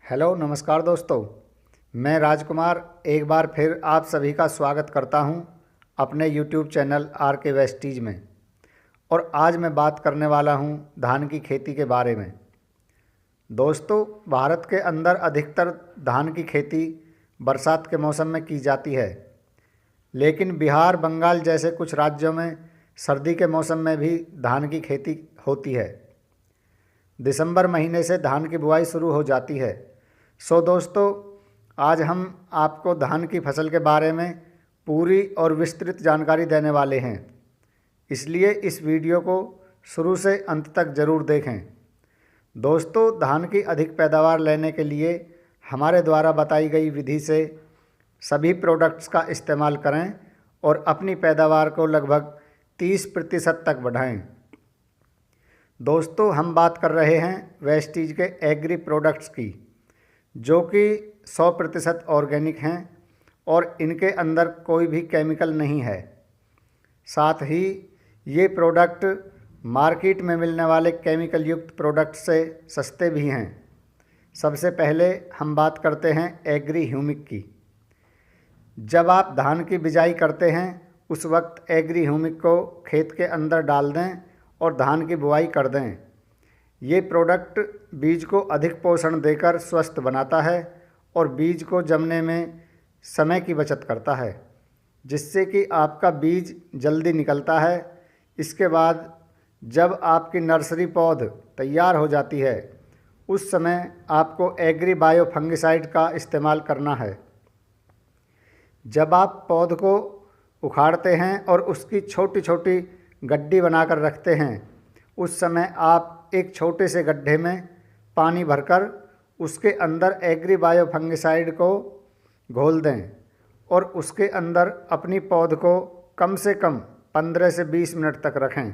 Hello नमस्कार दोस्तों। मैं राजकुमार एक बार फिर आप सभी का स्वागत करता हूं अपने यूट्यूब चैनल आर के वेस्टीज में। और आज मैं बात करने वाला हूं धान की खेती के बारे में। दोस्तों, भारत के अंदर अधिकतर धान की खेती बरसात के मौसम में की जाती है, लेकिन बिहार बंगाल जैसे कुछ राज्यों में सर्दी के मौसम में भी धान की खेती होती है। दिसंबर महीने से धान की बुआई शुरू हो जाती है। सो दोस्तों, आज हम आपको धान की फसल के बारे में पूरी और विस्तृत जानकारी देने वाले हैं, इसलिए इस वीडियो को शुरू से अंत तक ज़रूर देखें। दोस्तों, धान की अधिक पैदावार लेने के लिए हमारे द्वारा बताई गई विधि से सभी प्रोडक्ट्स का इस्तेमाल करें और अपनी पैदावार को लगभग 30% तक बढ़ाएं। दोस्तों, हम बात कर रहे हैं वेस्टीज के एग्री प्रोडक्ट्स की, जो कि 100% ऑर्गेनिक हैं और इनके अंदर कोई भी केमिकल नहीं है। साथ ही ये प्रोडक्ट मार्केट में मिलने वाले केमिकल युक्त प्रोडक्ट से सस्ते भी हैं। सबसे पहले हम बात करते हैं एग्री ह्यूमिक की। जब आप धान की बिजाई करते हैं उस वक्त एग्री ह्यूमिक को खेत के अंदर डाल दें और धान की बुआई कर दें। ये प्रोडक्ट बीज को अधिक पोषण देकर स्वस्थ बनाता है और बीज को जमने में समय की बचत करता है, जिससे कि आपका बीज जल्दी निकलता है। इसके बाद जब आपकी नर्सरी पौध तैयार हो जाती है, उस समय आपको एग्री बायो फंगिसाइड का इस्तेमाल करना है। जब आप पौध को उखाड़ते हैं और उसकी छोटी छोटी गड्डी बनाकर रखते हैं, उस समय आप एक छोटे से गड्ढे में पानी भरकर उसके अंदर एग्री बायो फंगिसाइड को घोल दें और उसके अंदर अपनी पौध को कम से कम 15 से 20 मिनट तक रखें।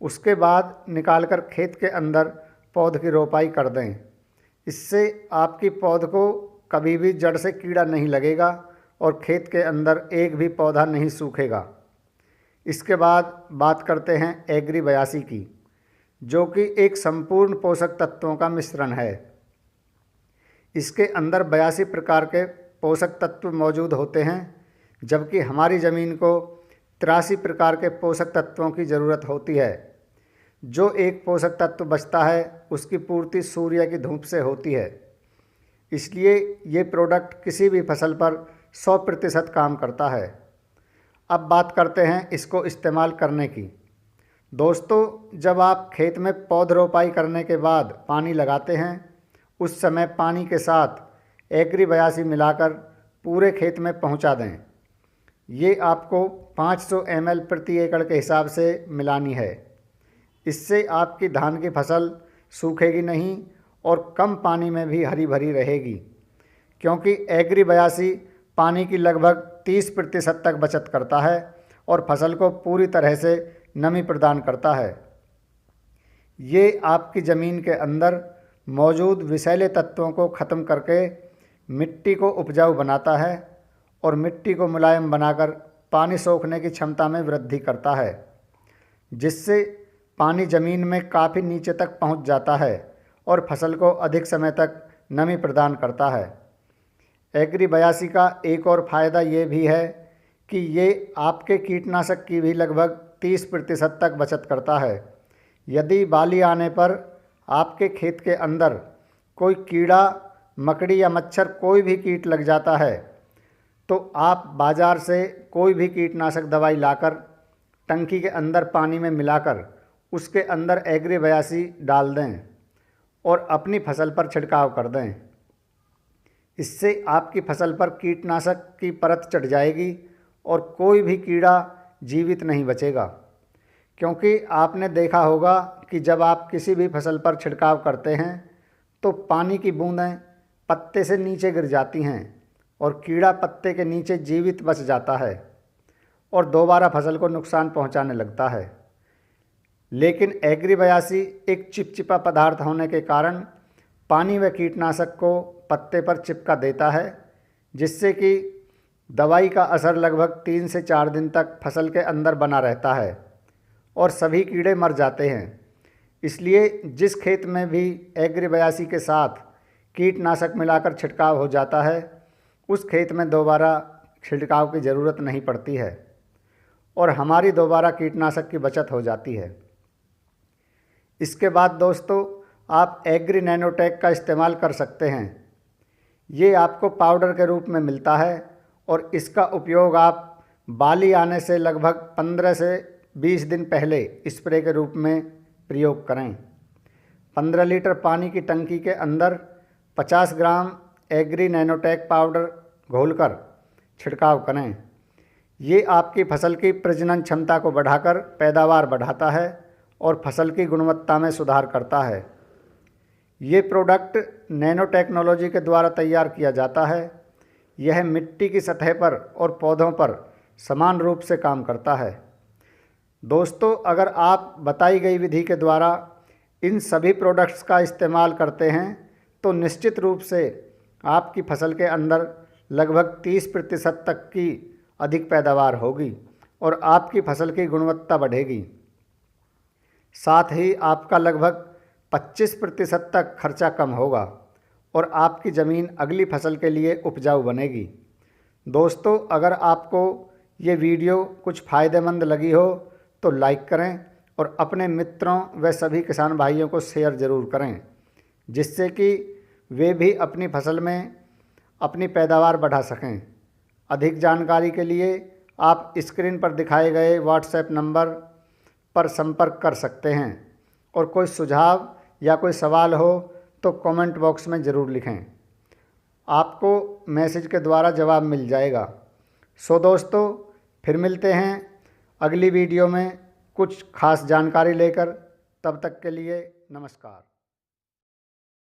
उसके बाद निकालकर खेत के अंदर पौध की रोपाई कर दें। इससे आपकी पौध को कभी भी जड़ से कीड़ा नहीं लगेगा और खेत के अंदर एक भी पौधा नहीं सूखेगा। इसके बाद बात करते हैं एग्री 82 की, जो कि एक संपूर्ण पोषक तत्वों का मिश्रण है। इसके अंदर 82 प्रकार के पोषक तत्व मौजूद होते हैं, जबकि हमारी ज़मीन को 83 प्रकार के पोषक तत्वों की ज़रूरत होती है। जो एक पोषक तत्व बचता है उसकी पूर्ति सूर्य की धूप से होती है। इसलिए ये प्रोडक्ट किसी भी फसल पर 100% काम करता है। अब बात करते हैं इसको इस्तेमाल करने की। दोस्तों, जब आप खेत में पौध रोपाई करने के बाद पानी लगाते हैं, उस समय पानी के साथ एग्री 82 मिलाकर पूरे खेत में पहुंचा दें। ये आपको 500 ml प्रति एकड़ के हिसाब से मिलानी है। इससे आपकी धान की फसल सूखेगी नहीं और कम पानी में भी हरी भरी रहेगी, क्योंकि एग्री 82 पानी की लगभग 30% तक बचत करता है और फसल को पूरी तरह से नमी प्रदान करता है। ये आपकी ज़मीन के अंदर मौजूद विषैले तत्वों को ख़त्म करके मिट्टी को उपजाऊ बनाता है और मिट्टी को मुलायम बनाकर पानी सोखने की क्षमता में वृद्धि करता है, जिससे पानी ज़मीन में काफ़ी नीचे तक पहुंच जाता है और फसल को अधिक समय तक नमी प्रदान करता है। एग्री 82 का एक और फ़ायदा ये भी है कि ये आपके कीटनाशक की भी लगभग 30% तक बचत करता है। यदि बाली आने पर आपके खेत के अंदर कोई कीड़ा, मकड़ी या मच्छर कोई भी कीट लग जाता है, तो आप बाज़ार से कोई भी कीटनाशक दवाई लाकर टंकी के अंदर पानी में मिलाकर उसके अंदर एग्री 82 डाल दें और अपनी फसल पर छिड़काव कर दें। इससे आपकी फसल पर कीटनाशक की परत चढ़ जाएगी और कोई भी कीड़ा जीवित नहीं बचेगा। क्योंकि आपने देखा होगा कि जब आप किसी भी फसल पर छिड़काव करते हैं तो पानी की बूंदें पत्ते से नीचे गिर जाती हैं और कीड़ा पत्ते के नीचे जीवित बच जाता है और दोबारा फसल को नुकसान पहुंचाने लगता है। लेकिन एग्री 82 एक चिपचिपा पदार्थ होने के कारण पानी व कीटनाशक को पत्ते पर चिपका देता है, जिससे कि दवाई का असर लगभग 3 से 4 दिन तक फसल के अंदर बना रहता है और सभी कीड़े मर जाते हैं। इसलिए जिस खेत में भी एग्री 82 के साथ कीटनाशक मिलाकर छिड़काव हो जाता है, उस खेत में दोबारा छिड़काव की ज़रूरत नहीं पड़ती है और हमारी दोबारा कीटनाशक की बचत हो जाती है। इसके बाद दोस्तों, आप एग्री नैनोटेक का इस्तेमाल कर सकते हैं। ये आपको पाउडर के रूप में मिलता है और इसका उपयोग आप बाली आने से लगभग 15 से 20 दिन पहले स्प्रे के रूप में प्रयोग करें। 15 लीटर पानी की टंकी के अंदर 50 ग्राम एग्री नैनोटेक पाउडर घोलकर छिड़काव करें। ये आपकी फसल की प्रजनन क्षमता को बढ़ाकर पैदावार बढ़ाता है और फसल की गुणवत्ता में सुधार करता है। ये प्रोडक्ट नैनो टेक्नोलॉजी के द्वारा तैयार किया जाता है। यह मिट्टी की सतह पर और पौधों पर समान रूप से काम करता है। दोस्तों, अगर आप बताई गई विधि के द्वारा इन सभी प्रोडक्ट्स का इस्तेमाल करते हैं तो निश्चित रूप से आपकी फसल के अंदर लगभग 30% तक की अधिक पैदावार होगी और आपकी फसल की गुणवत्ता बढ़ेगी। साथ ही आपका लगभग 25% तक खर्चा कम होगा और आपकी ज़मीन अगली फसल के लिए उपजाऊ बनेगी। दोस्तों, अगर आपको ये वीडियो कुछ फ़ायदेमंद लगी हो तो लाइक करें और अपने मित्रों व सभी किसान भाइयों को शेयर ज़रूर करें, जिससे कि वे भी अपनी फसल में अपनी पैदावार बढ़ा सकें। अधिक जानकारी के लिए आप स्क्रीन पर दिखाए गए व्हाट्सएप नंबर पर संपर्क कर सकते हैं और कोई सुझाव या कोई सवाल हो तो कमेंट बॉक्स में ज़रूर लिखें, आपको मैसेज के द्वारा जवाब मिल जाएगा। सो दोस्तों, फिर मिलते हैं अगली वीडियो में कुछ खास जानकारी लेकर। तब तक के लिए नमस्कार।